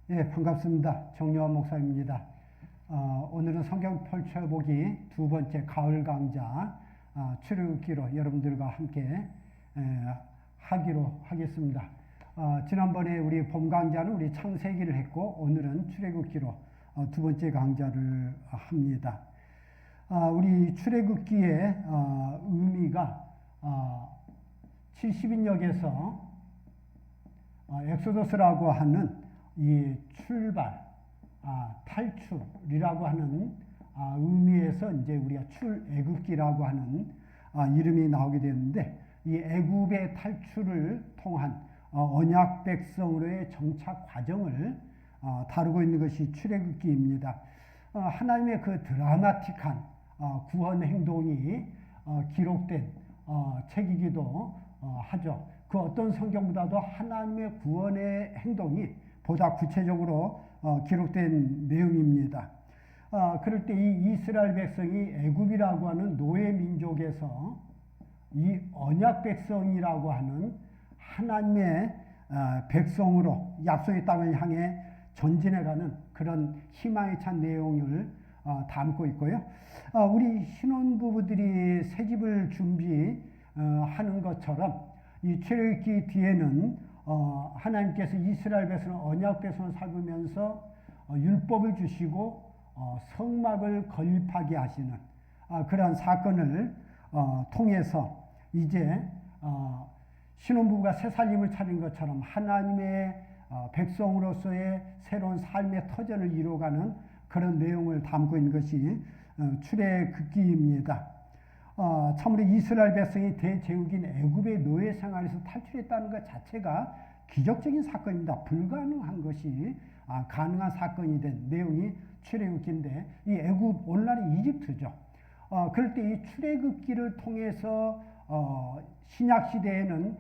예, 반갑습니다. 정요한 목사입니다. 오늘은 성경 펼쳐보기 두 번째 가을 강좌 출애굽기로 여러분들과 함께 하기로 하겠습니다. 지난번에 우리 봄 강좌는 우리 창세기를 했고 오늘은 출애굽기로 두 번째 강좌를 합니다. 우리 출애굽기의 의미가 70인역에서 엑소더스라고 하는 이 출발, 탈출이라고 하는 의미에서 이제 우리가 출애굽기라고 하는 이름이 나오게 되는데, 이 애굽의 탈출을 통한 언약 백성으로의 정착 과정을 다루고 있는 것이 출애굽기입니다. 하나님의 그 드라마틱한 구원 행동이 기록된 책이기도 하죠. 그 어떤 성경보다도 하나님의 구원의 행동이 보다 구체적으로 기록된 내용입니다. 그럴 때 이 이스라엘 백성이 애굽이라고 하는 노예 민족에서 이 언약 백성이라고 하는 하나님의 백성으로 약속의 땅을 향해 전진해가는 그런 희망에 찬 내용을 담고 있고요. 우리 신혼부부들이 새집을 준비하는 것처럼 이 출애굽기 뒤에는 하나님께서 이스라엘 백성을 언약 백성을 삼으면서 율법을 주시고 성막을 건립하게 하시는 그러한 사건을 통해서 이제 신혼부부가 새 살림을 차린 것처럼 하나님의 백성으로서의 새로운 삶의 터전을 이루어가는 그런 내용을 담고 있는 것이 출애굽기입니다. 참으로 이스라엘 백성이 대제국인 애굽의 노예 생활에서 탈출했다는 것 자체가 기적적인 사건입니다. 불가능한 것이 가능한 사건이 된 내용이 출애굽기인데, 이 애굽 오늘날의 이집트죠. 그럴 때 이 출애굽기를 통해서 신약 시대에는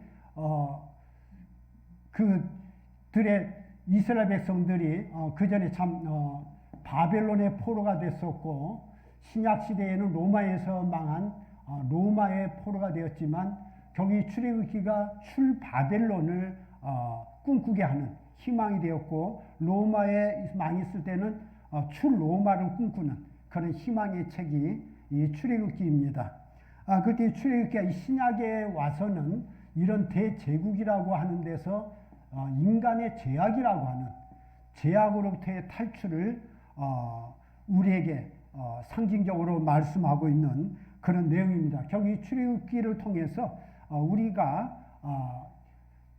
그들의 이스라엘 백성들이 그 전에 참 바벨론의 포로가 됐었고, 신약 시대에는 로마에서 망한 로마의 포로가 되었지만, 경기 출애굽기가 출바벨론을 꿈꾸게 하는 희망이 되었고, 로마에 망했을 때는 출로마를 꿈꾸는 그런 희망의 책이 이 출애굽기입니다. 그때 출애굽기가 이 신약에 와서는 이런 대제국이라고 하는 데서 인간의 죄악이라고 하는 죄악으로부터의 탈출을 우리에게 상징적으로 말씀하고 있는 그런 내용입니다. 결국 이 출애굽기를 통해서 우리가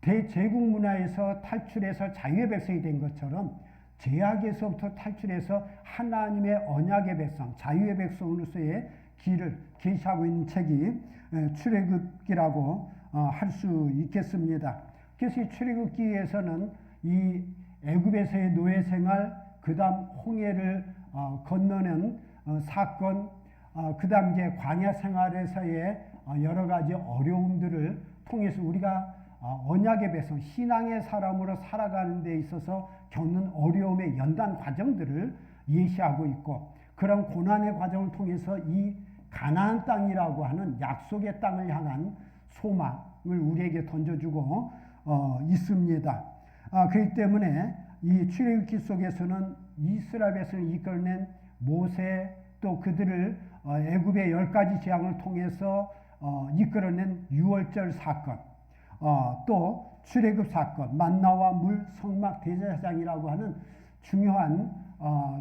대제국 문화에서 탈출해서 자유의 백성이 된 것처럼 죄악에서부터 탈출해서 하나님의 언약의 백성, 자유의 백성으로서의 길을 계시하고 있는 책이 출애굽기라고 할 수 있겠습니다. 그래서 이 출애굽기에서는 이 애굽에서의 노예 생활, 그다음 홍해를 건너는 사건, 그다음 이제 광야 생활에서의 여러 가지 어려움들을 통해서 우리가 언약의 백성, 신앙의 사람으로 살아가는 데 있어서 겪는 어려움의 연단 과정들을 예시하고 있고, 그런 고난의 과정을 통해서 이 가나안 땅이라고 하는 약속의 땅을 향한 소망을 우리에게 던져주고 있습니다. 그렇기 때문에 이 출애굽기 속에서는 이스라엘 백성을 이끌어낸 모세, 또 그들을 애굽의 10가지 재앙을 통해서 이끌어낸 유월절 사건, 또 출애굽 사건, 만나와 물, 성막, 대제사장이라고 하는 중요한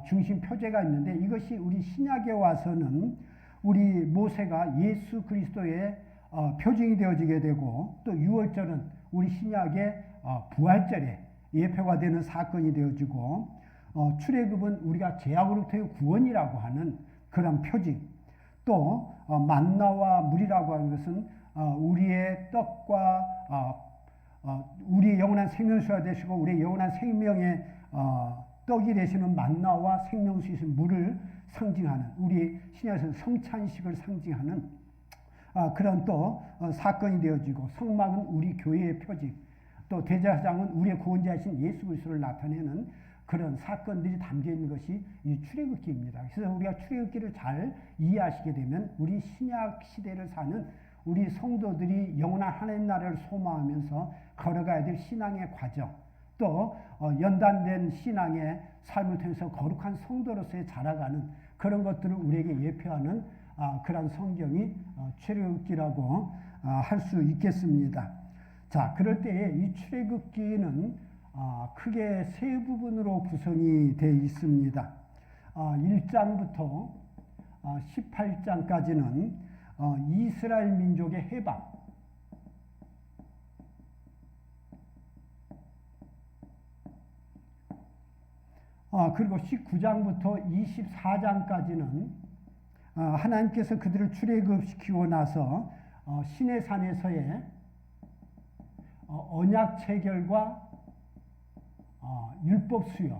중심 표제가 있는데, 이것이 우리 신약에 와서는 우리 모세가 예수 그리스도의 표징이 되어지게 되고, 또 유월절은 우리 신약의 부활절에 예표가 되는 사건이 되어지고, 출애굽은 우리가 죄악으로부터의 구원이라고 하는 그런 표징, 또 만나와 물이라고 하는 것은 우리의 떡과 우리의 영원한 생명수가 되시고 우리의 영원한 생명의 떡이 되시는 만나와 생명수이신 물을 상징하는, 우리 신약에서는 성찬식을 상징하는 그런 또 사건이 되어지고, 성막은 우리 교회의 표징, 또 대제사장은 우리의 구원자이신 예수 그리스도를 나타내는 그런 사건들이 담겨 있는 것이 이 출애굽기입니다. 그래서 우리가 출애굽기를 잘 이해하시게 되면 우리 신약 시대를 사는 우리 성도들이 영원한 하나님 나라를 소망하면서 걸어가야 될 신앙의 과정, 또 연단된 신앙의 삶을 통해서 거룩한 성도로서의 자라가는 그런 것들을 우리에게 예표하는 그런 성경이 출애굽기라고 할 수 있겠습니다. 자, 그럴 때에 이 출애굽기는 크게 세 부분으로 구성이 되어 있습니다. 1장부터 18장까지는 이스라엘 민족의 해방, 그리고 19장부터 24장까지는 하나님께서 그들을 출애굽시키고 나서 시내산에서의 언약 체결과 율법 수여,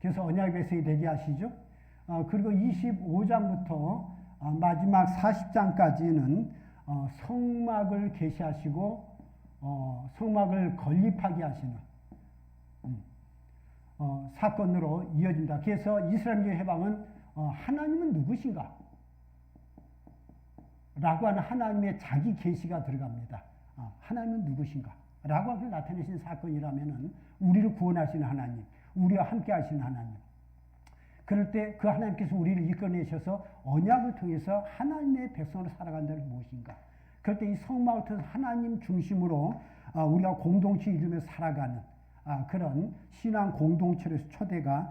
그래서 언약 백성이 되게 하시죠. 그리고 25장부터 마지막 40장까지는 성막을 계시하시고 성막을 건립하게 하시는 사건으로 이어진다. 그래서 이스라엘의 해방은 하나님은 누구신가? 라고 하는 하나님의 자기 계시가 들어갑니다. 하나님은 누구신가? 라고 하고 나타내신 사건이라면은 우리를 구원하시는 하나님, 우리와 함께 하시는 하나님. 그럴 때 그 하나님께서 우리를 이끌어내셔서 언약을 통해서 하나님의 백성으로 살아간다는 무엇인가? 그럴 때 이 성막을 통해서 하나님 중심으로 우리가 공동체 이루며 살아가는 그런 신앙 공동체로서 초대가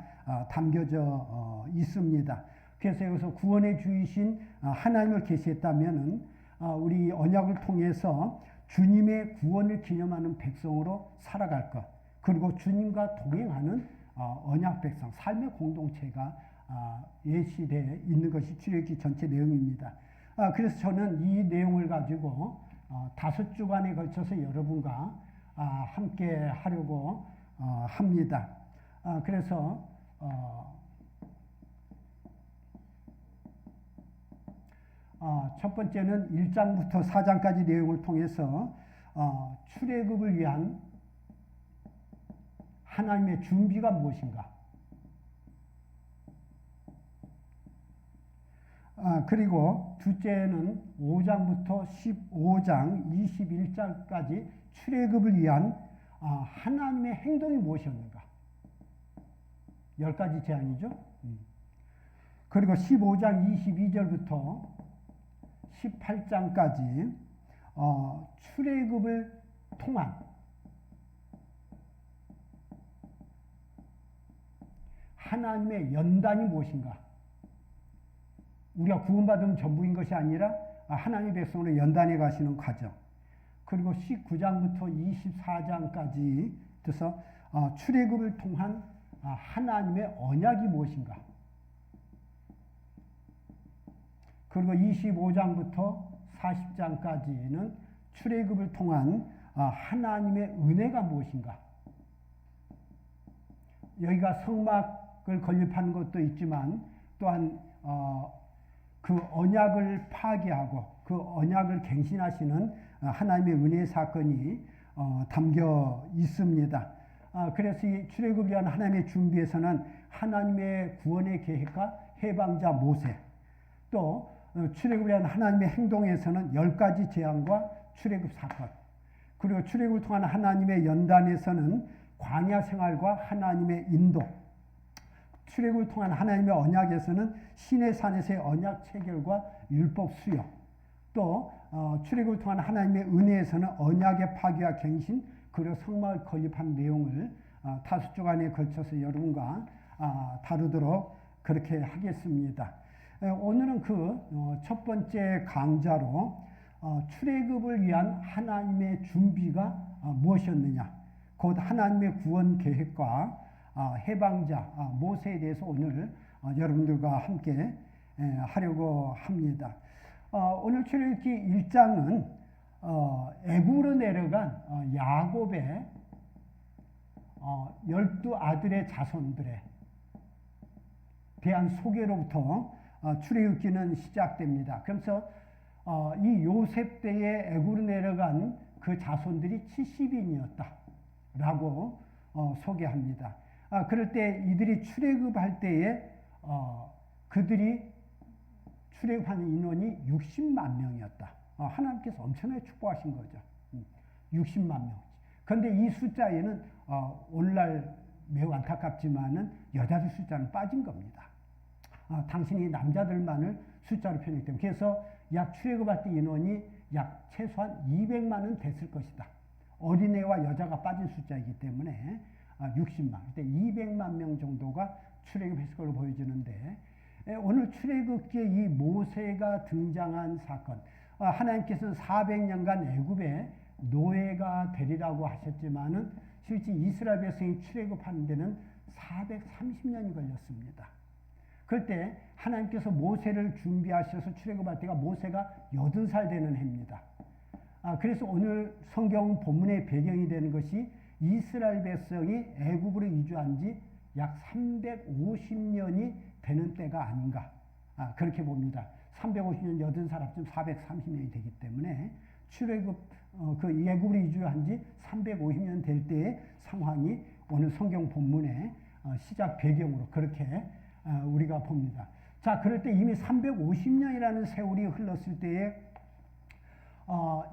담겨져 있습니다. 그래서 여기서 구원의 주이신 하나님을 계시했다면은 우리 언약을 통해서 주님의 구원을 기념하는 백성으로 살아갈 것, 그리고 주님과 동행하는 언약 백성, 삶의 공동체가 예시되어 있는 것이 출애굽기 전체 내용입니다. 그래서 저는 이 내용을 가지고 5주간에 걸쳐서 여러분과 함께 하려고 합니다. 그래서 첫 번째는 1장부터 4장까지 내용을 통해서 출애굽을 위한 하나님의 준비가 무엇인가? 그리고 둘째는 5장부터 15장 21장까지 출애굽을 위한 하나님의 행동이 무엇이었는가? 10가지 제안이죠. 그리고 15장 22절부터 18장까지 출애굽을 통한 하나님의 연단이 무엇인가? 우리가 구원받으면 전부인 것이 아니라 하나님의 백성으로 연단해 가시는 과정. 그리고 19장부터 24장까지 그래서 출애굽을 통한 하나님의 언약이 무엇인가? 그리고 25장부터 40장까지는 출애굽을 통한 하나님의 은혜가 무엇인가? 여기가 성막을 건립하는 것도 있지만 또한 그 언약을 파괴하고 그 언약을 갱신하시는 하나님의 은혜의 사건이 담겨 있습니다. 그래서 이 출애굽을 위한 하나님의 준비에서는 하나님의 구원의 계획과 해방자 모세, 또 출애굽을 위한 하나님의 행동에서는 10가지 재앙과 출애굽 사건, 그리고 출애굽을 통한 하나님의 연단에서는 광야 생활과 하나님의 인도, 출애굽을 통한 하나님의 언약에서는 시내산에서의 언약 체결과 율법 수여, 또 출애굽을 통한 하나님의 은혜에서는 언약의 파괴와 갱신, 그리고 성막을 건립한 내용을 5주간에 걸쳐서 여러분과 다루도록 그렇게 하겠습니다. 오늘은 그 첫 번째 강좌로 출애굽을 위한 하나님의 준비가 무엇이었느냐, 곧 하나님의 구원 계획과 해방자 모세에 대해서 오늘 여러분들과 함께 하려고 합니다. 오늘 출애굽기 1장은 애굽으로 내려간 야곱의 12아들의 자손들에 대한 소개로부터 출애굽기는 시작됩니다. 그래서 이 요셉 때에 애굽으로 내려간 그 자손들이 70인이었다라고 소개합니다. 그럴 때 이들이 출애굽할 때에 그들이 출애굽한 인원이 60만 명이었다. 하나님께서 엄청나게 축복하신 거죠. 60만 명. 그런데 이 숫자에는 오늘날 매우 안타깝지만은 여자들 숫자는 빠진 겁니다. 당신이 남자들만을 숫자로 표현했기 때문에. 그래서 약 출애굽할 때 인원이 약 최소한 200만은 됐을 것이다. 어린애와 여자가 빠진 숫자이기 때문에 60만. 그때 200만 명 정도가 출애굽했을 걸로 보여지는데, 오늘 출애굽기에 이 모세가 등장한 사건, 하나님께서는 400년간 애굽에 노예가 되리라고 하셨지만은 실제 이스라엘 백성이 출애굽하는 데는 430년이 걸렸습니다. 그럴 때 하나님께서 모세를 준비하셔서 출애굽할 때가 모세가 80살 되는 해입니다. 그래서 오늘 성경 본문의 배경이 되는 것이 이스라엘 백성이 애굽으로 이주한 지 약 350년이 되는 때가 아닌가, 그렇게 봅니다. 350년 80살 합치면 430년이 되기 때문에 출애굽 그 애굽으로 이주한 지 350년 될 때의 상황이 오늘 성경 본문의 시작 배경으로 그렇게 우리가 봅니다. 자, 그럴 때 이미 350년이라는 세월이 흘렀을 때에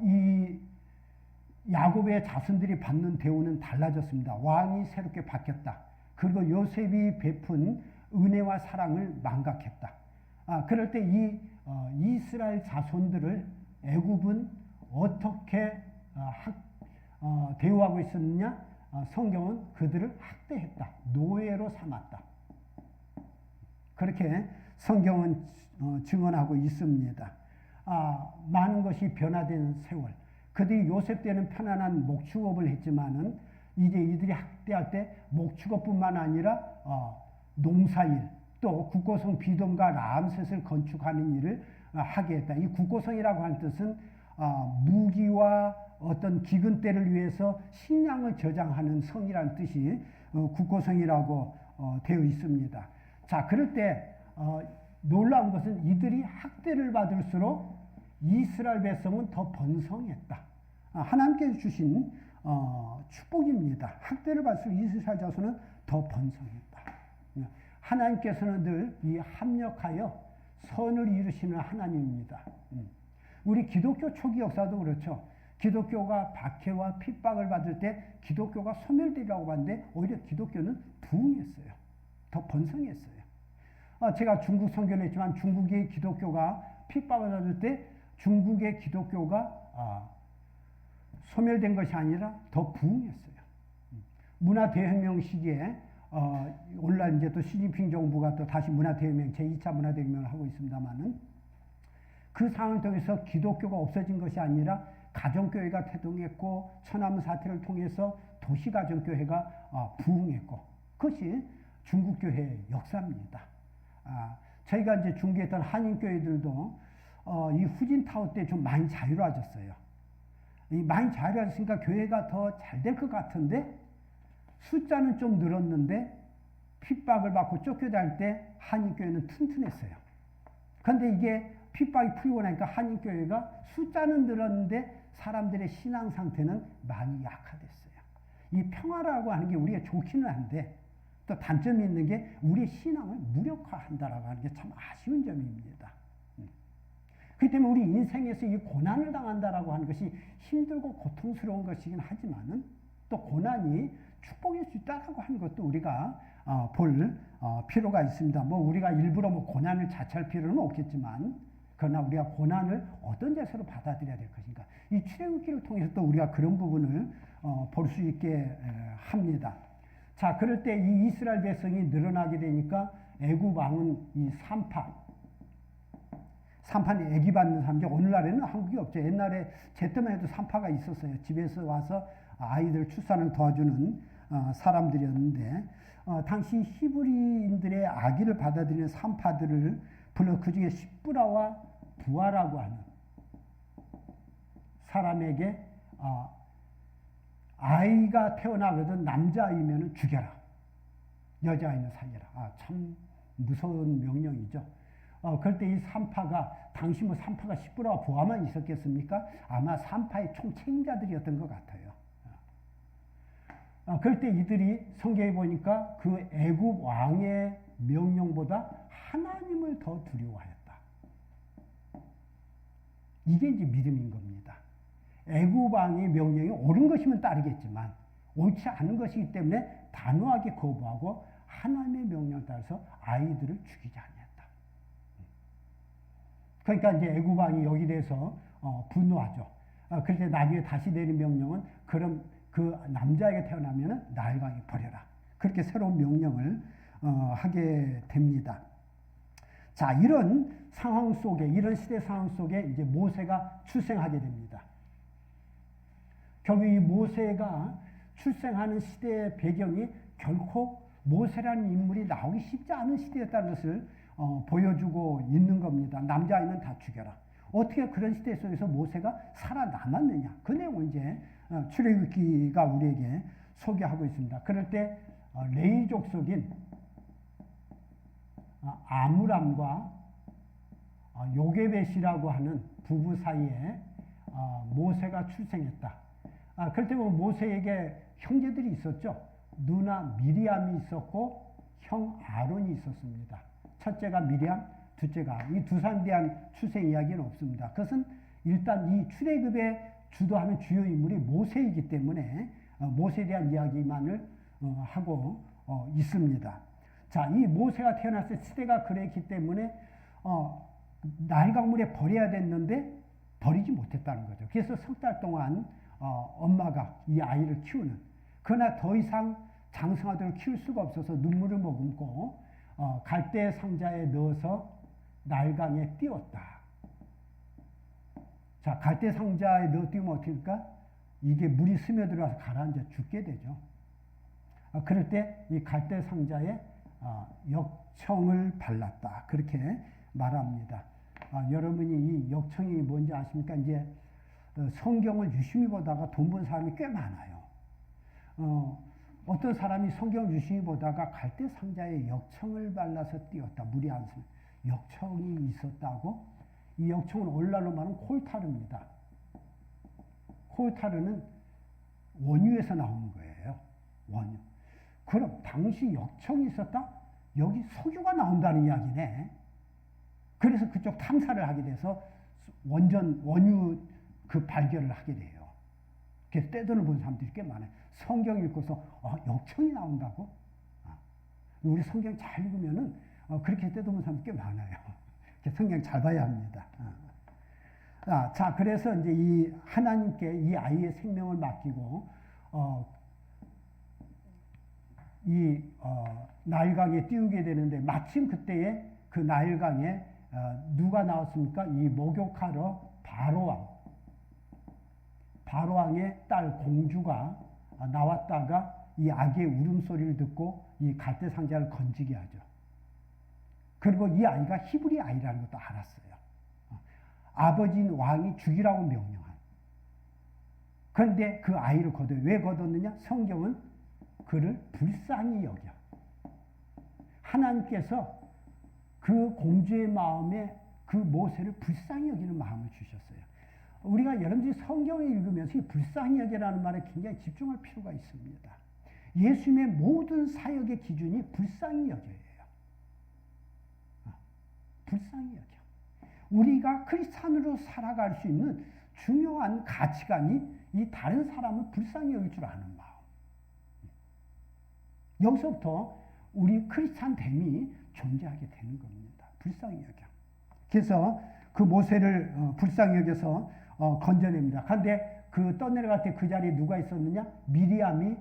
이 야곱의 자손들이 받는 대우는 달라졌습니다. 왕이 새롭게 바뀌었다. 그리고 요셉이 베푼 은혜와 사랑을 망각했다. 그럴 때 이 이스라엘 자손들을 애굽은 어떻게 대우하고 있었느냐? 성경은 그들을 학대했다. 노예로 삼았다. 그렇게 성경은 증언하고 있습니다. 많은 것이 변화된 세월. 그들이 요셉 때는 편안한 목축업을 했지만은 이제 이들이 학대할 때 목축업뿐만 아니라 농사일, 또 국고성 비돔과 라암셋을 건축하는 일을 하게 했다. 이 국고성이라고 하는 뜻은 무기와 어떤 기근대를 위해서 식량을 저장하는 성이라는 뜻이 국고성이라고 되어 있습니다. 자, 그럴 때 놀라운 것은 이들이 학대를 받을수록 이스라엘 백성은 더 번성했다. 하나님께서 주신 축복입니다. 학대를 받을수록 이스라엘 자손은 더 번성했다. 하나님께서는 늘 이 합력하여 선을 이루시는 하나님입니다. 우리 기독교 초기 역사도 그렇죠. 기독교가 박해와 핍박을 받을 때 기독교가 소멸되리라고 봤는데 오히려 기독교는 부흥했어요. 더 번성했어요. 제가 중국 선교를 했지만 중국의 기독교가 핍박을 받을 때 중국의 기독교가 소멸된 것이 아니라 더 부흥했어요. 문화대혁명 시기에 오늘날 이제 또 시진핑 정부가 또 다시 문화대혁명, 제2차 문화대혁명을 하고 있습니다만은 그 상황을 통해서 기독교가 없어진 것이 아니라 가정교회가 태동했고 천안문 사태를 통해서 도시가정교회가 부흥했고 그것이 중국교회의 역사입니다. 저희가 이제 중개했던 한인교회들도 이 후진타오 때 좀 많이 자유로워졌어요. 많이 자유로워졌으니까 교회가 더 잘 될 것 같은데 숫자는 좀 늘었는데 핍박을 받고 쫓겨날 때 한인교회는 튼튼했어요. 그런데 이게 핍박이 풀리고 나니까 한인교회가 숫자는 늘었는데 사람들의 신앙 상태는 많이 약화됐어요. 이 평화라고 하는 게 우리가 좋기는 한데 또 단점이 있는 게 우리의 신앙을 무력화한다라고 하는 게 참 아쉬운 점입니다. 그렇기 때문에 우리 인생에서 이 고난을 당한다라고 하는 것이 힘들고 고통스러운 것이긴 하지만은 또 고난이 축복일 수 있다라고 하는 것도 우리가 볼 필요가 있습니다. 뭐 우리가 일부러 뭐 고난을 자처할 필요는 없겠지만 그러나 우리가 고난을 어떤 자세로 받아들여야 될 것인가. 이 출애굽기를 통해서 또 우리가 그런 부분을 볼 수 있게 합니다. 자, 그럴 때 이 이스라엘 백성이 늘어나게 되니까 애굽 왕은 이 산파는 애기 받는 사람인데 오늘날에는 한국이 없죠. 옛날에 제 때만 해도 산파가 있었어요. 집에서 와서 아이들 출산을 도와주는 사람들이었는데 당시 히브리인들의 아기를 받아들이는 산파들을 불러 그 중에 십부라와 부하라고 하는 사람에게 아이가 태어나거든 남자아이면 죽여라. 여자아이는 살려라. 참 무서운 명령이죠. 그럴 때 이 산파가 당시 뭐 산파가 십부라와 부하만 있었겠습니까? 아마 산파의 총책임자들이었던 것 같아요. 그럴 때 이들이 성경에 보니까 그 애굽 왕의 명령보다 하나님을 더 두려워하였다. 이게 이제 믿음인 겁니다. 애굽 왕의 명령이 옳은 것이면 따르겠지만 옳지 않은 것이기 때문에 단호하게 거부하고 하나님의 명령에 따라서 아이들을 죽이지 아니했다. 그러니까 이제 애굽 왕이 여기 대해서 분노하죠. 그런데 나중에 다시 내린 명령은 그럼 그 남자에게 태어나면은 나일강에 버려라. 그렇게 새로운 명령을 하게 됩니다. 자, 이런 상황 속에, 이런 시대 상황 속에 이제 모세가 출생하게 됩니다. 결국 이 모세가 출생하는 시대의 배경이 결코 모세라는 인물이 나오기 쉽지 않은 시대였다는 것을 보여주고 있는 겁니다. 남자아이는 다 죽여라. 어떻게 그런 시대 속에서 모세가 살아남았느냐. 그 내용을 이제 출애굽기가 우리에게 소개하고 있습니다. 그럴 때 레위 족속인 아므람과 요게벳이라고 하는 부부 사이에 모세가 출생했다. 그럴 때 보면 모세에게 형제들이 있었죠. 누나 미리암이 있었고 형 아론이 있었습니다. 첫째가 미리암, 둘째가 이 두 사람에 대한 출생 이야기는 없습니다. 그것은 일단 이 출애굽에 주도하는 주요 인물이 모세이기 때문에 모세에 대한 이야기만을 하고 있습니다. 자, 이 모세가 태어났을 때 시대가 그랬기 때문에 나일강물에 버려야 됐는데 버리지 못했다는 거죠. 그래서 석 달 동안 엄마가 이 아이를 키우는, 그러나 더 이상 장성하도록 키울 수가 없어서 눈물을 머금고 갈대 상자에 넣어서 나일강에 띄웠다. 자, 갈대 상자에 넣어 띄우면 어떻게 될까? 이게 물이 스며들어서 가라앉아 죽게 되죠. 그럴 때 이 갈대 상자에 역청을 발랐다. 그렇게 말합니다. 여러분이 이 역청이 뭔지 아십니까? 이제 성경을 유심히 보다가 돈 번 사람이 꽤 많아요. 어떤 사람이 성경을 유심히 보다가 갈대 상자에 역청을 발라서 띄웠다. 물이 안 스며 역청이 있었다고? 이 역청은 오늘날로 말하면 콜타르입니다. 콜타르는 원유에서 나오는 거예요. 원유. 그럼 당시 역청이 있었다? 여기 석유가 나온다는 이야기네. 그래서 그쪽 탐사를 하게 돼서 원유 그 발견을 하게 돼요. 그래서 떼돈을 본 사람들이 꽤 많아요. 성경 읽고서 역청이 나온다고? 우리 성경 잘 읽으면은 그렇게 떼돈 본 사람들이 꽤 많아요. 성경 잘 봐야 합니다. 자, 그래서 이제 이 하나님께 이 아이의 생명을 맡기고 나일강에 띄우게 되는데 마침 그때에 그 나일강에 누가 나왔습니까? 이 목욕하러 바로왕의 딸 공주가 나왔다가 이 아기의 울음소리를 듣고 이 갈대 상자를 건지게 하죠. 그리고 이 아이가 히브리 아이라는 것도 알았어요. 아버지인 왕이 죽이라고 명령한. 그런데 그 아이를 거둬요. 왜 거뒀느냐? 성경은 그를 불쌍히 여겨. 하나님께서 그 공주의 마음에 그 모세를 불쌍히 여기는 마음을 주셨어요. 우리가 여러분들이 성경을 읽으면서 이 불쌍히 여기라는 말에 굉장히 집중할 필요가 있습니다. 예수님의 모든 사역의 기준이 불쌍히 여겨예요. 불쌍히 여겨. 우리가 크리스찬으로 살아갈 수 있는 중요한 가치관이 이 다른 사람을 불쌍히 여길 줄 아는 마음. 여기서부터 우리 크리스찬됨이 존재하게 되는 겁니다. 불쌍히 여겨. 그래서 그 모세를 불쌍히 여겨서 건져냅니다. 그런데 그 떠내려갈 때 그 자리에 누가 있었느냐? 미리암이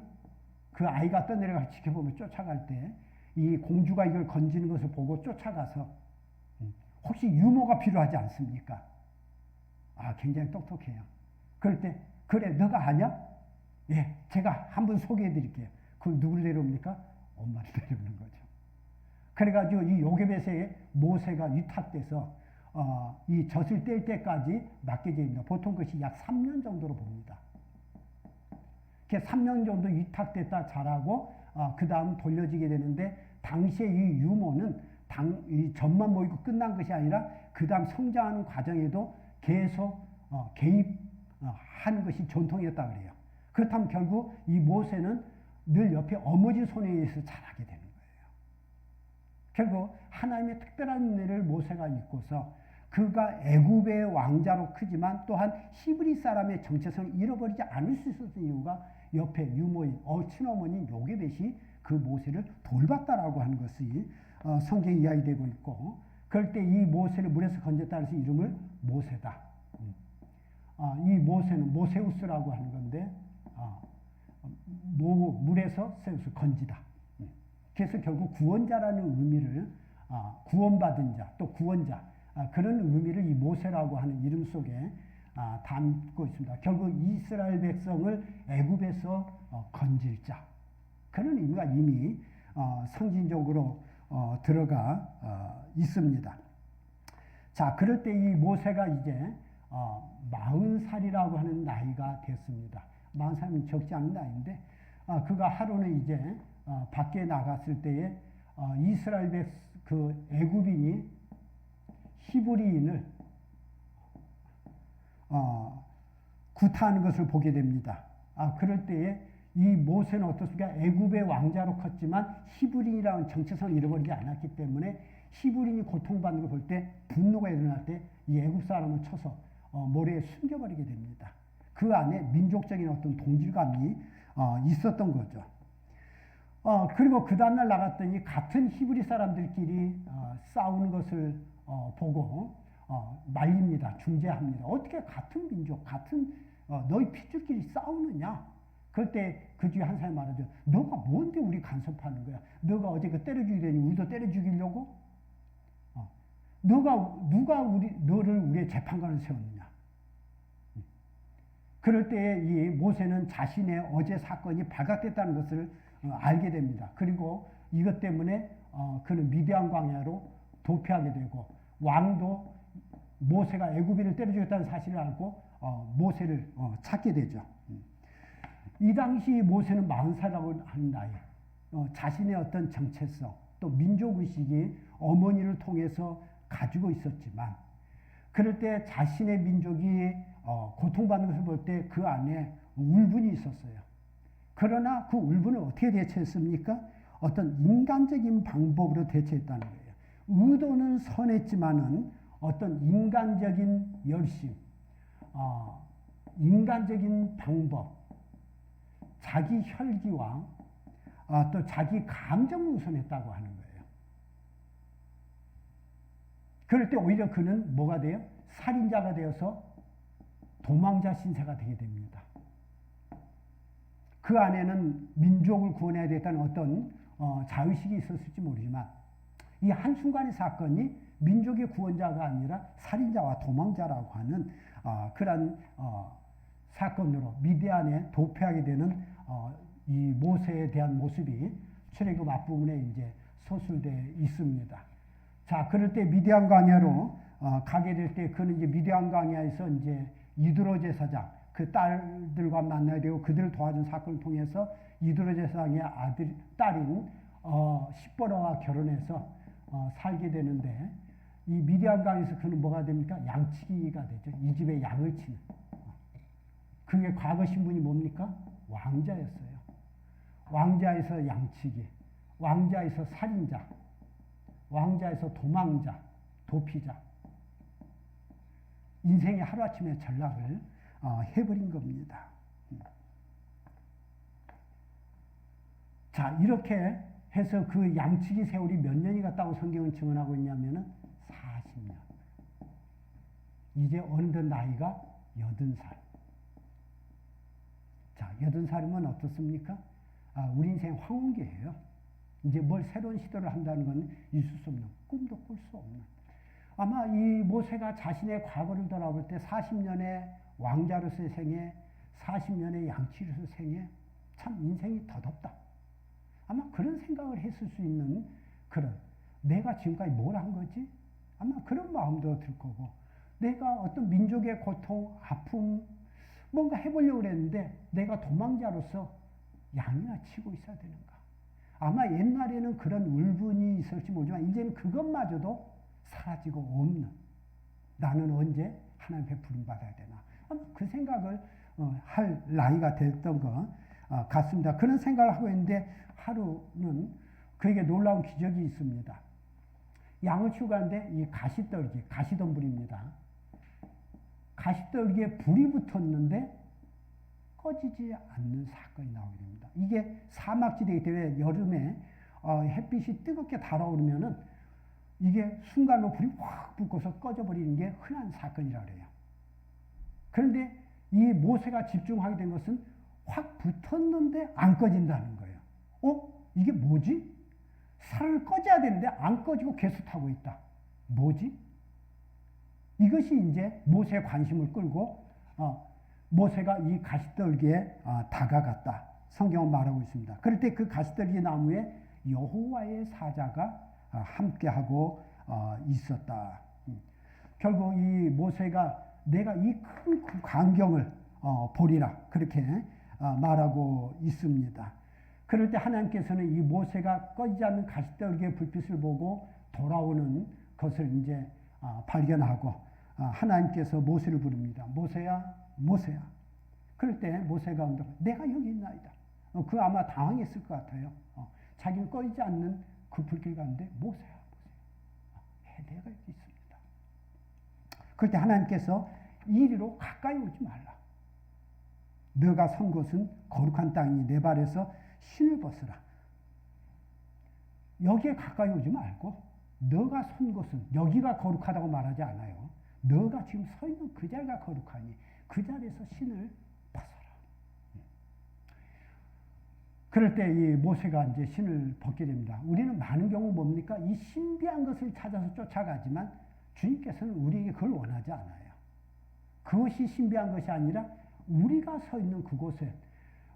그 아이가 떠내려가서 지켜보며 쫓아갈 때 이 공주가 이걸 건지는 것을 보고 쫓아가서 혹시 유모가 필요하지 않습니까? 굉장히 똑똑해요. 그럴 때 그래 너가 아냐? 예, 제가 한번 소개해 드릴게요. 그 누구를 데려옵니까? 엄마를 데려오는 거죠. 그래가지고 이 요게벳에 모세가 위탁돼서 이 젖을 뗄 때까지 맡겨져 있습니다. 보통 그것이 약 3년 정도로 봅니다. 3년 정도 위탁됐다 자라고 그 다음 돌려지게 되는데 당시에 이 유모는 이 젖만 모이고 끝난 것이 아니라 그 다음 성장하는 과정에도 계속 개입하는 것이 전통이었다 그래요. 그렇다면 결국 이 모세는 늘 옆에 어머니 손에 의해서 자라게 되는 거예요. 결국 하나님의 특별한 은혜를 모세가 입고서 그가 애굽의 왕자로 크지만 또한 히브리 사람의 정체성을 잃어버리지 않을 수 있었던 이유가 옆에 유모인 친어머니 요게벳이 그 모세를 돌봤다라고 하는 것이 성경에 이야기되고 있고, 그럴 때 이 모세를 물에서 건졌다 해서 이름을 모세다. 이 모세는 모세우스라고 하는 건데 물에서 세우스 건지다. 그래서 결국 구원자라는 의미를 구원받은 자 또 구원자 그런 의미를 이 모세라고 하는 이름 속에 담고 있습니다. 결국 이스라엘 백성을 애굽에서 건질 자 그런 의미가 이미 상징적으로 들어가 있습니다. 자, 그럴 때 이 모세가 이제 40살이라고 하는 나이가 됐습니다. 40살이면 적지 않은 나이인데 그가 하루는 이제 밖에 나갔을 때에 이스라엘 그 애굽인이 히브리인을 구타하는 것을 보게 됩니다. 그럴 때에 이 모세는 어떻습니까? 애굽의 왕자로 컸지만 히브리인이라는 정체성을 잃어버리지 않았기 때문에 히브리인이 고통받는 걸 볼 때 분노가 일어날 때 이 애굽 사람을 쳐서 모래에 숨겨버리게 됩니다. 그 안에 민족적인 어떤 동질감이 있었던 거죠. 그리고 그 다음날 나갔더니 같은 히브리 사람들끼리 싸우는 것을 보고 말립니다. 중재합니다. 어떻게 같은 민족, 같은 너희 핏줄끼리 싸우느냐? 그럴 때 그 중에 한 사람이 말하죠. 너가 뭔데 우리 간섭하는 거야? 너가 어제 그 때려 죽이더니 우리도 때려 죽이려고? 누가 너를 우리의 재판관을 세웠느냐? 그럴 때에 이 모세는 자신의 어제 사건이 발각됐다는 것을 알게 됩니다. 그리고 이것 때문에 그는 미디안 광야로 도피하게 되고 왕도 모세가 애굽인을 때려 죽였다는 사실을 알고 모세를 찾게 되죠. 이 당시 모세는 40살이라고 하는 나이, 자신의 어떤 정체성 또 민족의식이 어머니를 통해서 가지고 있었지만 그럴 때 자신의 민족이 고통받는 것을 볼 때 그 안에 울분이 있었어요. 그러나 그 울분을 어떻게 대처했습니까? 어떤 인간적인 방법으로 대처했다는 거예요. 의도는 선했지만은 어떤 인간적인 열심, 인간적인 방법, 자기 혈기와 또 자기 감정을 우선했다고 하는 거예요. 그럴 때 오히려 그는 뭐가 돼요? 살인자가 되어서 도망자 신세가 되게 됩니다. 그 안에는 민족을 구원해야 되겠다는 어떤 자의식이 있었을지 모르지만 이 한순간의 사건이 민족의 구원자가 아니라 살인자와 도망자라고 하는 그런 사건으로 미디안에 도피하게 되는 이 모세에 대한 모습이 출애굽 앞부분에 이제 서술되어 있습니다. 자, 그럴 때 미디안 광야로 가게 될 때 그는 이제 미디안 광야에서 이제 이드로 제사장 그 딸들과 만나야 되고 그들을 도와준 사건을 통해서 이드로 제사장의 딸인 십보라와 결혼해서 살게 되는데 이 미디안 광야에서 그는 뭐가 됩니까? 양치기가 되죠. 이 집에 양을 치는. 그게 과거 신분이 뭡니까? 왕자였어요. 왕자에서 양치기, 왕자에서 살인자, 왕자에서 도망자, 도피자. 인생의 하루아침에 전락을 해버린 겁니다. 자, 이렇게 해서 그 양치기 세월이 몇 년이 갔다고 성경은 증언하고 있냐면은 40년. 이제 어느덧 나이가 80살. 자, 80살이면 어떻습니까? 우리 인생 황혼기예요. 이제 뭘 새로운 시도를 한다는 건 있을 수 없는, 꿈도 꿀 수 없는. 아마 이 모세가 자신의 과거를 돌아볼 때 40년의 왕자로서의 생애, 40년의 양치로서의 생애, 참 인생이 더덥다. 아마 그런 생각을 했을 수 있는 그런, 내가 지금까지 뭘 한 거지? 아마 그런 마음도 들 거고, 내가 어떤 민족의 고통, 아픔, 뭔가 해보려고 그랬는데 내가 도망자로서 양이나 치고 있어야 되는가? 아마 옛날에는 그런 울분이 있을지 모르지만 이제는 그것마저도 사라지고 없는, 나는 언제 하나님께 부름받아야 되나? 아마 그 생각을 할 나이가 됐던 것 같습니다. 그런 생각을 하고 있는데 하루는 그에게 놀라운 기적이 있습니다. 양을 치고 가는데 이 가시떨기, 가시덤불입니다. 가시떨기에 불이 붙었는데 꺼지지 않는 사건이 나오게 됩니다. 이게 사막지대이기 때문에 여름에 햇빛이 뜨겁게 달아오르면은 이게 순간으로 불이 확 붙고서 꺼져버리는 게 흔한 사건이라고 해요. 그런데 이 모세가 집중하게 된 것은 확 붙었는데 안 꺼진다는 거예요. 이게 뭐지? 살을 꺼져야 되는데 안 꺼지고 계속 타고 있다. 뭐지? 이것이 이제 모세의 관심을 끌고 모세가 이 가시떨기에 다가갔다. 성경은 말하고 있습니다. 그럴 때 그 가시떨기 나무에 여호와의 사자가 함께하고 있었다. 결국 이 모세가 내가 이 큰 광경을 보리라 그렇게 말하고 있습니다. 그럴 때 하나님께서는 이 모세가 꺼지지 않는 가시떨기의 불빛을 보고 돌아오는 것을 이제 발견하고 하나님께서 모세를 부릅니다. 모세야, 모세야. 그럴 때 모세가 내가 여기 있나이다. 그 아마 당황했을 것 같아요. 자기는 꺼지지 않는 그 불길 가운데 모세야, 모세야. 내가 여기 있습니다. 그럴 때 하나님께서 이리로 가까이 오지 말라. 너가 선 곳은 거룩한 땅이니 내 발에서 신을 벗으라. 여기에 가까이 오지 말고 너가 선 곳은 여기가 거룩하다고 말하지 않아요. 너가 지금 서 있는 그 자리가 거룩하니 그 자리에서 신을 벗어라. 그럴 때 이 모세가 이제 신을 벗게 됩니다. 우리는 많은 경우 뭡니까? 이 신비한 것을 찾아서 쫓아가지만 주님께서는 우리에게 그걸 원하지 않아요. 그것이 신비한 것이 아니라 우리가 서 있는 그곳에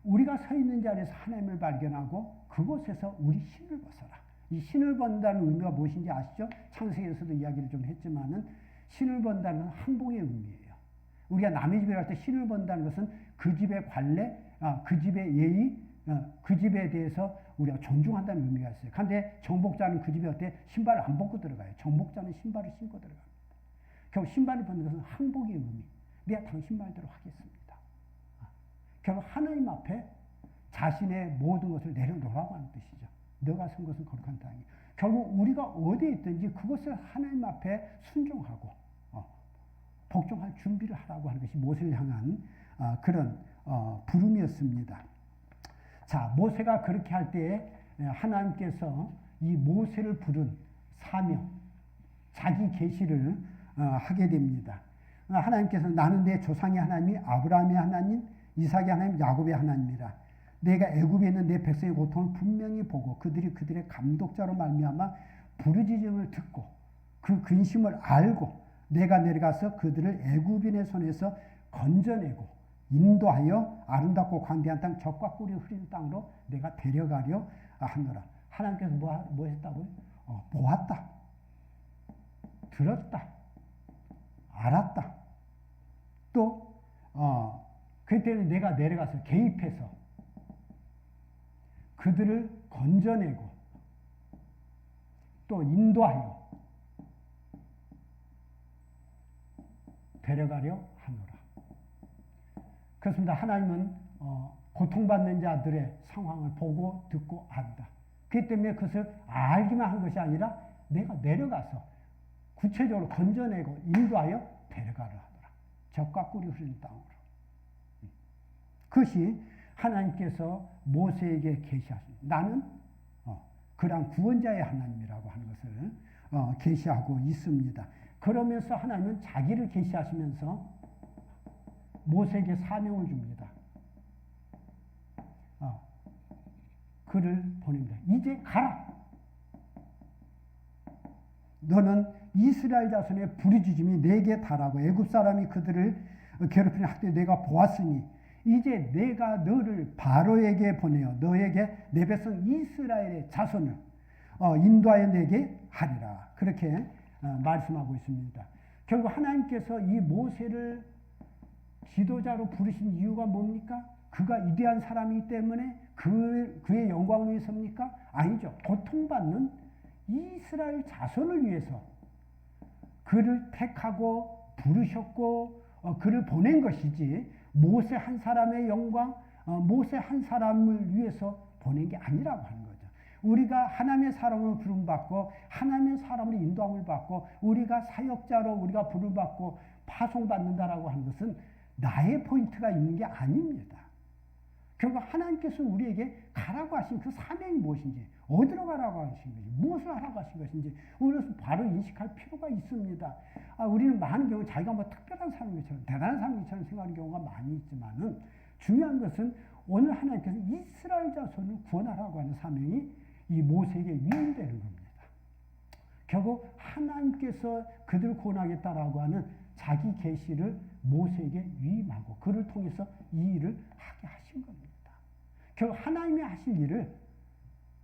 우리가 서 있는 자리에서 하나님을 발견하고 그곳에서 우리 신을 벗어라. 이 신을 벗는다는 의미가 무엇인지 아시죠? 창세기에서도 이야기를 좀 했지만은 신을 벗는다는 것은 항복의 의미예요. 우리가 남의 집에 갈 때 신을 벗는다는 것은 그 집의 관례, 그 집의 예의, 그 집에 대해서 우리가 존중한다는 의미가 있어요. 그런데 정복자는 그 집에 갈 때 신발을 안 벗고 들어가요. 정복자는 신발을 신고 들어갑니다. 결국 신발을 벗는 것은 항복의 의미. 내가 당신 말대로 하겠습니다. 결국 하나님 앞에 자신의 모든 것을 내려놓으라고 하는 뜻이죠. 너가 선 것은 거룩한 땅이. 결국 우리가 어디에 있든지 그것을 하나님 앞에 순종하고 복종할 준비를 하라고 하는 것이 모세를 향한 그런 부름이었습니다. 자, 모세가 그렇게 할 때에 하나님께서 이 모세를 부른 사명, 자기 계시를 하게 됩니다. 하나님께서 나는 내 조상의 하나님이 아브라함의 하나님, 이삭의 하나님, 야곱의 하나님이라. 내가 애굽에 있는 내 백성의 고통을 분명히 보고 그들의 감독자로 말미암아 부르짖음을 듣고 그 근심을 알고 내가 내려가서 그들을 애굽인의 손에서 건져내고 인도하여 아름답고 광대한 땅 적과 꿀이 흐르는 땅으로 내가 데려가려 하노라. 하나님께서 뭐 했다고요? 보았다. 들었다. 알았다. 또 그때는 내가 내려가서 개입해서 그들을 건져내고 또 인도하여 데려가려 하노라. 그렇습니다. 하나님은 고통받는 자들의 상황을 보고 듣고 안다. 그렇기 때문에 그것을 알기만 한 것이 아니라 내가 내려가서 구체적으로 건져내고 인도하여 데려가려 하더라. 적과 꿀이 흐르는 땅으로. 그것이 하나님께서 모세에게 계시하신 나는 그러한 구원자의 하나님이라고 하는 것을 계시하고 있습니다. 그러면서 하나님은 자기를 계시하시면서 모세에게 사명을 줍니다. 그를 보냅니다. 이제 가라. 너는 이스라엘 자손의 부르짖음이 내게 달하고 애굽 사람이 그들을 괴롭히는 학대 내가 보았으니 이제 내가 너를 바로에게 보내어 너에게 내 백성 이스라엘의 자손을 인도하여 내게 하리라. 그렇게 말씀하고 있습니다. 결국 하나님께서 이 모세를 지도자로 부르신 이유가 뭡니까? 그가 위대한 사람이기 때문에 그의 영광을 위해서입니까? 아니죠. 고통받는 이스라엘 자손을 위해서 그를 택하고 부르셨고 그를 보낸 것이지 모세 한 사람의 영광, 모세 한 사람을 위해서 보낸 게 아니라고 하는 거죠. 우리가 하나님의 사람으로 부름받고 하나님의 사람으로 인도함을 받고 우리가 사역자로 우리가 부름받고 파송받는다라고 하는 것은 나의 포인트가 있는 게 아닙니다. 결국 하나님께서 우리에게 가라고 하신 그 사명이 무엇인지, 어디로 가라고 하신 것인지, 무엇을 하라고 하신 것인지 우리는 바로 인식할 필요가 있습니다. 우리는 많은 경우 자기가 뭐 특별한 사람처럼 대단한 사람처럼 생각하는 경우가 많이 있지만은 중요한 것은 오늘 하나님께서 이스라엘 자손을 구원하라고 하는 사명이 이 모세에게 위임되는 겁니다. 결국 하나님께서 그들을 구원하겠다라고 하는 자기 계시를 모세에게 위임하고 그를 통해서 이 일을 하게 하신 겁니다. 결국 하나님이 하실 일을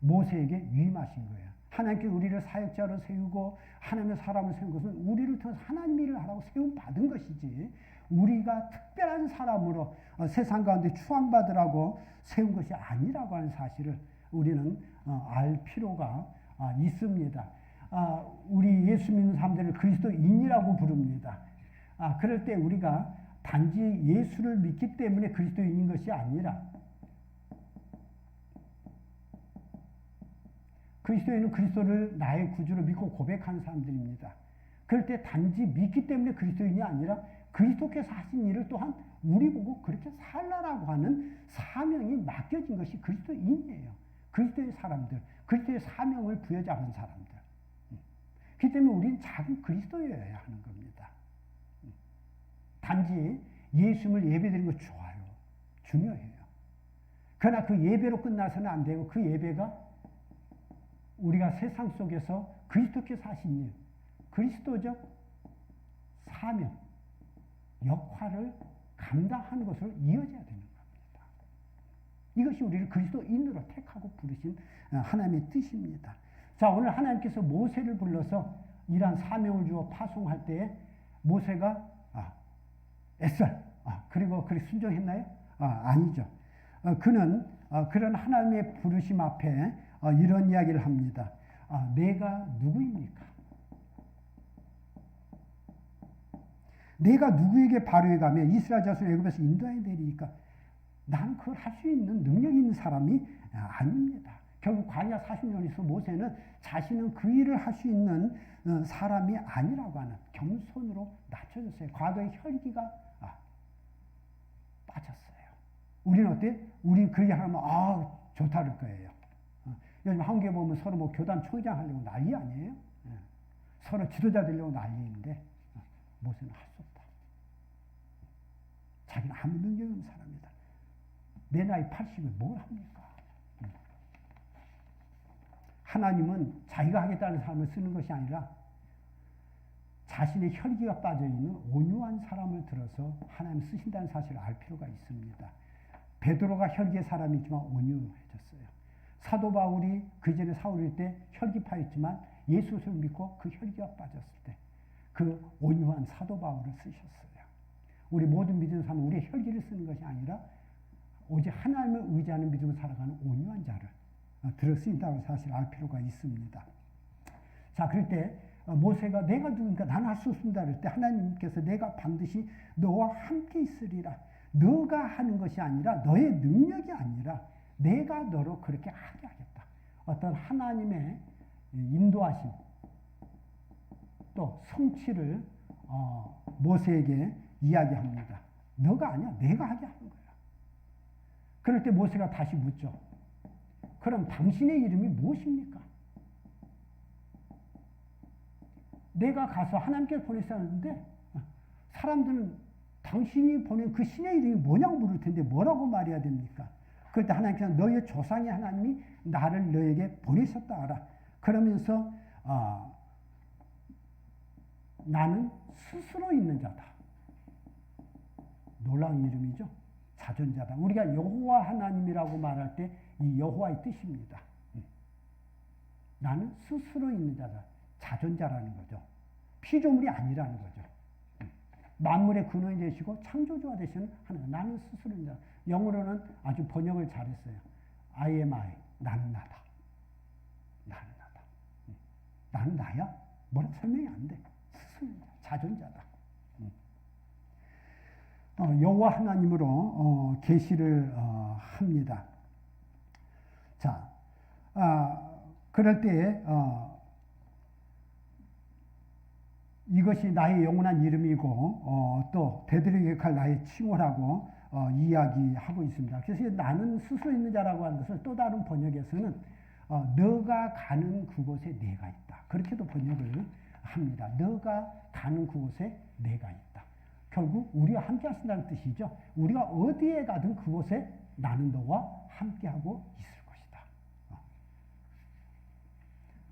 모세에게 위임하신 거예요. 하나님께서 우리를 사역자로 세우고 하나님의 사람을 세운 것은 우리를 통해서 하나님 일을 하라고 세움 받은 것이지 우리가 특별한 사람으로 세상 가운데 추앙받으라고 세운 것이 아니라고 하는 사실을 우리는 알 필요가 있습니다. 우리 예수 믿는 사람들을 그리스도인이라고 부릅니다. 그럴 때 우리가 단지 예수를 믿기 때문에 그리스도인인 것이 아니라 그리스도인은 그리스도를 나의 구주로 믿고 고백하는 사람들입니다. 그럴 때 단지 믿기 때문에 그리스도인이 아니라 그리스도께서 하신 일을 또한 우리 보고 그렇게 살라라고 하는 사명이 맡겨진 것이 그리스도인이에요. 그리스도의 사람들, 그리스도의 사명을 부여잡은 사람들. 그렇기 때문에 우리는 작은 그리스도여야 하는 겁니다. 단지 예수님을 예배드리는 거 좋아요. 중요해요. 그러나 그 예배로 끝나서는 안 되고 그 예배가 우리가 세상 속에서 그리스도께서 하신 일, 그리스도적 사명, 역할을 감당하는 것으로 이어져야 되는 겁니다. 이것이 우리를 그리스도인으로 택하고 부르신 하나님의 뜻입니다. 자, 오늘 하나님께서 모세를 불러서 이러한 사명을 주어 파송할 때에 모세가 애써 그리고 그리 순종했나요? 아니죠. 그는 그런 하나님의 부르심 앞에 이런 이야기를 합니다. 내가 누구입니까? 내가 누구에게 바로에 가며 이스라엘 자손을 애굽에서 인도해야 되리까? 나는 그걸 할 수 있는 능력이 있는 사람이 아닙니다. 결국 광야 40년에서 모세는 자신은 그 일을 할 수 있는 사람이 아니라고 하는 겸손으로 낮춰졌어요. 과거의 혈기가 빠졌어요. 우리는 어때? 우리 그 얘기 하면 좋다 그럴 거예요. 요즘 한국에 보면 서로 뭐 교단 총회장 하려고 난리 아니에요? 서로 지도자 되려고 난리인데 모세는 할 수 없다. 자기는 아무 능력이 없는 사람이다. 내 나이 80에 뭘 합니까? 하나님은 자기가 하겠다는 사람을 쓰는 것이 아니라 자신의 혈기가 빠져있는 온유한 사람을 들어서 하나님 쓰신다는 사실을 알 필요가 있습니다. 베드로가 혈기의 사람이지만 온유해졌어요. 사도 바울이 그 전에 사울일 때 혈기파였지만 예수를 믿고 그 혈기가 빠졌을 때 그 온유한 사도 바울을 쓰셨어요. 우리 모든 믿는 사람은 우리의 혈기를 쓰는 것이 아니라 오직 하나님을 의지하는 믿음을 살아가는 온유한 자를 들어 쓰인다는 사실을 알 필요가 있습니다. 자, 그럴 때 모세가 내가 누구니까 나는 할 수 없습니다. 그럴 때 하나님께서 내가 반드시 너와 함께 있으리라. 너가 하는 것이 아니라 너의 능력이 아니라 내가 너로 그렇게 하게 하겠다. 어떤 하나님의 인도하심 또 성취를 모세에게 이야기합니다. 너가 아니야. 내가 하게 하는 거야. 그럴 때 모세가 다시 묻죠. 그럼 당신의 이름이 무엇입니까? 내가 가서 하나님께서 보냈었는데 사람들은 당신이 보낸 그 신의 이름이 뭐냐고 물을 텐데 뭐라고 말해야 됩니까? 그럴 때 하나님께서 너의 조상의 하나님이 나를 너에게 보내셨다 알아. 그러면서 나는 스스로 있는 자다. 놀라운 이름이죠. 자존자다. 우리가 여호와 하나님이라고 말할 때 이 여호와의 뜻입니다. 나는 스스로 있는 자다. 자존자라는 거죠. 피조물이 아니라는 거죠. 만물의 근원이 되시고 창조주가 되시는 하나님. 나는 스스로 있는 자다. 영어로는 아주 번역을 잘했어요. I am I. 나는 나다. 나는 나다. 나는 나야? 뭐라고 설명이 안 돼. 스스로 자존자다. 여호와 하나님으로 계시를 합니다. 자, 그럴 때 이것이 나의 영원한 이름이고 또 대들에게 기억할 나의 칭호라고 이야기하고 있습니다. 그래서 나는 스스로 있는 자라고 하는 것을 또 다른 번역에서는 너가 가는 그곳에 내가 있다. 그렇게도 번역을 합니다. 너가 가는 그곳에 내가 있다. 결국 우리와 함께 하신다는 뜻이죠. 우리가 어디에 가든 그곳에 나는 너와 함께하고 있을 것이다.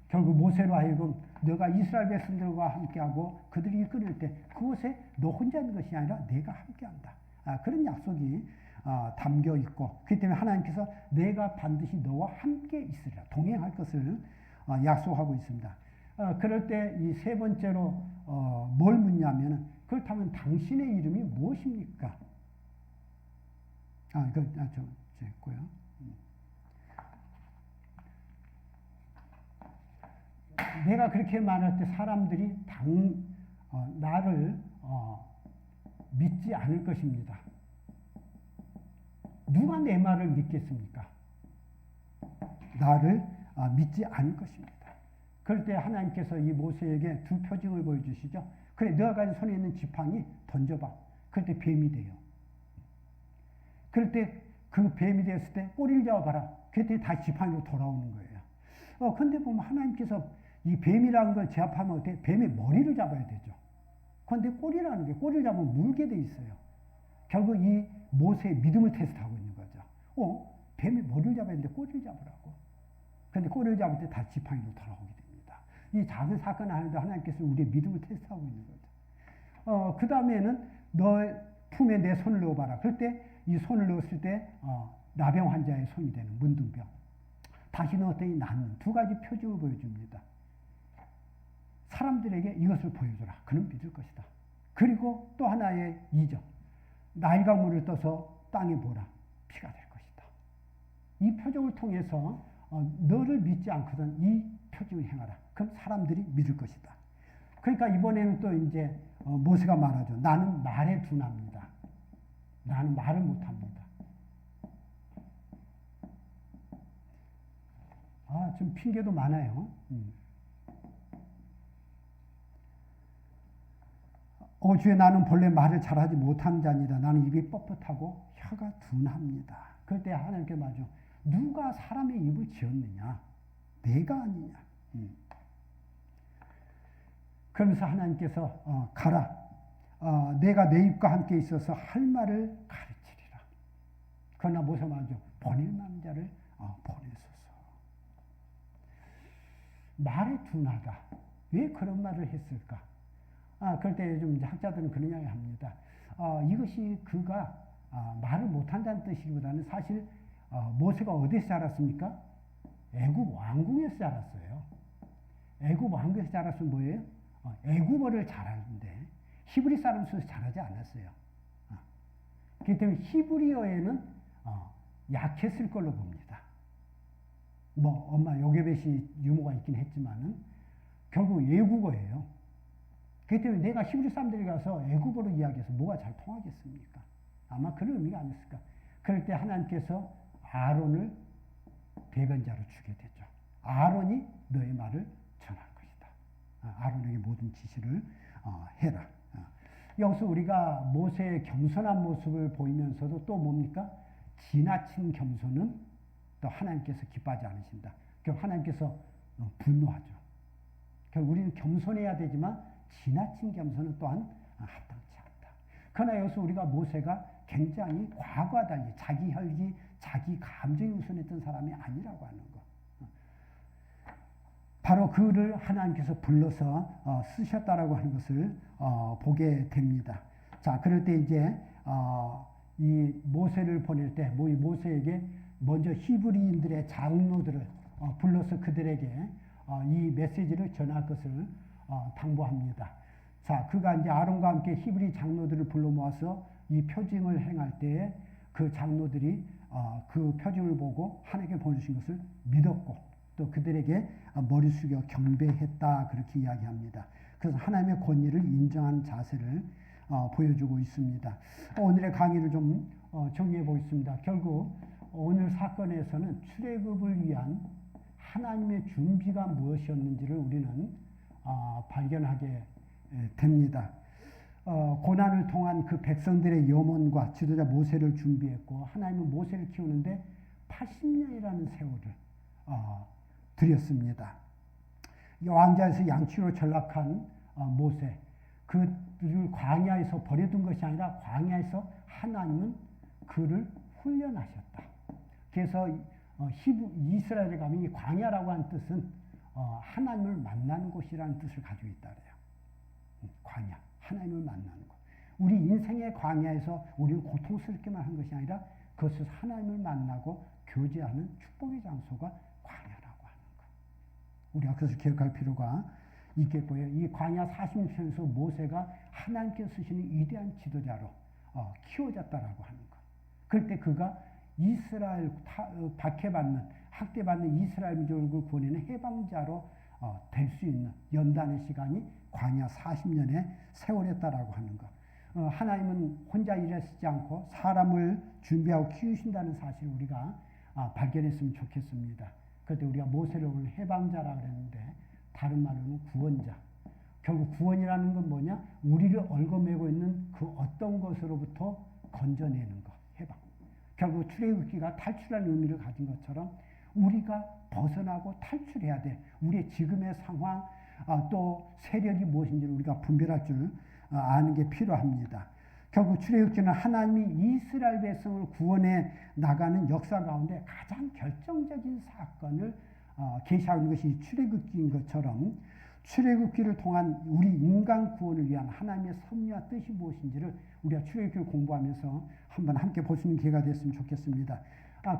결국 모세로 하여금 너가 이스라엘 백성들과 함께하고 그들이 이끌을 때 그곳에 너 혼자 있는 것이 아니라 내가 함께한다. 그런 약속이 담겨 있고 그렇기 때문에 하나님께서 내가 반드시 너와 함께 있으리라 동행할 것을 약속하고 있습니다. 그럴 때 이 세 번째로 뭘 묻냐면은 그렇다면 당신의 이름이 무엇입니까? 됐고요. 내가 그렇게 말할 때 사람들이 나를 믿지 않을 것입니다. 누가 내 말을 믿겠습니까? 나를 믿지 않을 것입니다. 그럴 때 하나님께서 이 모세에게 두 표징을 보여주시죠. 그래, 너가 가진 손에 있는 지팡이 던져봐. 그럴 때 뱀이 돼요. 그럴 때 그 뱀이 되었을 때 꼬리를 잡아봐라. 그럴 때 다시 지팡이로 돌아오는 거예요. 근데 보면 하나님께서 이 뱀이라는 걸 제압하면 어때? 뱀의 머리를 잡아야 되죠. 그런데 꼬리라는 게 꼬리를 잡으면 물게 돼 있어요. 결국 이 모세의 믿음을 테스트하고 있는 거죠. 뱀의 머리를 잡아야 되는데 꼬리를 잡으라고. 그런데 꼬리를 잡을 때 다시 지팡이로 돌아오게 됩니다. 이 작은 사건 안에도 하나님께서 우리의 믿음을 테스트하고 있는 거죠. 그 다음에는 너 품에 내 손을 넣어봐라. 그럴 때 이 손을 넣었을 때 나병 환자의 손이 되는 문둥병. 다시 넣었더니 낫는 두 가지 표징을 보여줍니다. 사람들에게 이것을 보여줘라. 그는 믿을 것이다. 그리고 또 하나의 이적. 나일강물을 떠서 땅에 보라. 피가 될 것이다. 이 표적을 통해서 너를 믿지 않거든 이 표징을 행하라. 그럼 사람들이 믿을 것이다. 그러니까 이번에는 또 이제 모세가 말하죠. 나는 말에 둔합니다. 나는 말을 못합니다. 좀 핑계도 많아요. 주에 나는 본래 말을 잘하지 못하는 자니다. 나는 입이 뻣뻣하고 혀가 둔합니다. 그럴 때 하나님께 말하죠. 누가 사람의 입을 지었느냐? 내가 아니냐? 그러면서 하나님께서 가라. 내가 내 입과 함께 있어서 할 말을 가르치리라. 그러나 모세 말하죠. 보낼 만한 자를 보내소서. 말에 둔하다. 왜 그런 말을 했을까? 그럴 때 요즘 이제 학자들은 그런 이야기 합니다. 이것이 그가 말을 못한다는 뜻이기보다는 사실 모세가 어디서 자랐습니까? 애굽 왕궁에서 자랐어요. 애굽 왕궁에서 자랐으면 뭐예요? 애굽어를 잘하는데 히브리 사람 수에서 잘하지 않았어요. 그렇기 때문에 히브리어에는 약했을 걸로 봅니다. 엄마 요괴벳이 유머가 있긴 했지만은 결국 애국어예요. 그렇기 때문에 내가 히브리 사람들이 가서 애국어로 이야기해서 뭐가 잘 통하겠습니까? 아마 그런 의미가 아니었을까. 그럴 때 하나님께서 아론을 대변자로 주게 되죠. 아론이 너의 말을 전할 것이다. 아론에게 모든 지시를 해라. 여기서 우리가 모세의 겸손한 모습을 보이면서도 또 뭡니까? 지나친 겸손은 또 하나님께서 기뻐하지 않으신다. 결국 하나님께서 분노하죠. 결국 우리는 겸손해야 되지만 지나친 겸손은 또한 합당치 않다. 그러나 여기서 우리가 모세가 굉장히 과거와 달리 자기 혈기, 자기 감정이 우선했던 사람이 아니라고 하는 것. 바로 그를 하나님께서 불러서 쓰셨다라고 하는 것을 보게 됩니다. 자, 그럴 때 이제 이 모세를 보낼 때 이 모세에게 먼저 히브리인들의 장로들을 불러서 그들에게 이 메시지를 전할 것을 당부합니다. 자, 그가 이제 아론과 함께 히브리 장로들을 불러 모아서 이 표징을 행할 때 그 장로들이 그 표징을 보고 하나님께 보내주신 것을 믿었고 또 그들에게 머리 숙여 경배했다 그렇게 이야기합니다. 그래서 하나님의 권위를 인정한 자세를 보여주고 있습니다. 오늘의 강의를 좀 정리해 보겠습니다. 결국 오늘 사건에서는 출애굽을 위한 하나님의 준비가 무엇이었는지를 우리는 발견하게 됩니다. 고난을 통한 그 백성들의 염원과 지도자 모세를 준비했고 하나님은 모세를 키우는데 80년이라는 세월을 들였습니다. 왕자에서 양치로 전락한 모세, 그를 광야에서 버려둔 것이 아니라 광야에서 하나님은 그를 훈련하셨다. 그래서 이스라엘에 가면 이 광야라고 하는 뜻은 하나님을 만나는 곳이라는 뜻을 가지고 있다 그래요. 광야, 하나님을 만나는 곳. 우리 인생의 광야에서 우리는 고통스럽게만 한 것이 아니라 그것을 하나님을 만나고 교제하는 축복의 장소가 광야라고 하는 것. 우리가 그것을 기억할 필요가 있겠고요. 이 광야 40년에서 모세가 하나님께서 쓰시는 위대한 지도자로 키워졌다라고 하는 것. 그럴 때 그가 이스라엘 박해받는 학대받는 이스라엘 민족을 구원하는 해방자로 될 수 있는 연단의 시간이 광야 40년의 세월이었다라고 하는 것. 하나님은 혼자 일하시지 않고 사람을 준비하고 키우신다는 사실을 우리가 발견했으면 좋겠습니다. 그때 우리가 모세를 오늘 해방자라고 그랬는데 다른 말로는 구원자. 결국 구원이라는 건 뭐냐? 우리를 얽어매고 있는 그 어떤 것으로부터 건져내는 것. 해방. 결국 출애굽기가 탈출하는 의미를 가진 것처럼 우리가 벗어나고 탈출해야 돼. 우리의 지금의 상황, 또 세력이 무엇인지를 우리가 분별할 줄 아는 게 필요합니다. 결국 출애굽기는 하나님이 이스라엘 백성을 구원해 나가는 역사 가운데 가장 결정적인 사건을 계시하는 것이 출애굽기인 것처럼 출애굽기를 통한 우리 인간 구원을 위한 하나님의 섭리와 뜻이 무엇인지를 우리가 출애굽기를 공부하면서 한번 함께 볼 수 있는 기회가 됐으면 좋겠습니다.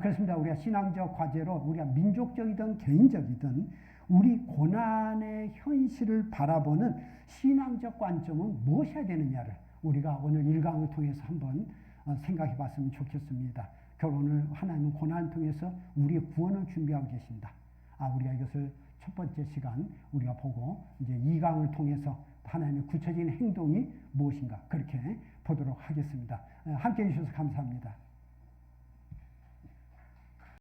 그렇습니다. 우리가 신앙적 과제로 우리가 민족적이든 개인적이든 우리 고난의 현실을 바라보는 신앙적 관점은 무엇이어야 되느냐를 우리가 오늘 1강을 통해서 한번 생각해 봤으면 좋겠습니다. 결국 오늘 하나님은 고난을 통해서 우리의 구원을 준비하고 계신다. 우리가 이것을 첫 번째 시간 우리가 보고 이제 2강을 통해서 하나님의 구체적인 행동이 무엇인가 그렇게 보도록 하겠습니다. 함께 해주셔서 감사합니다.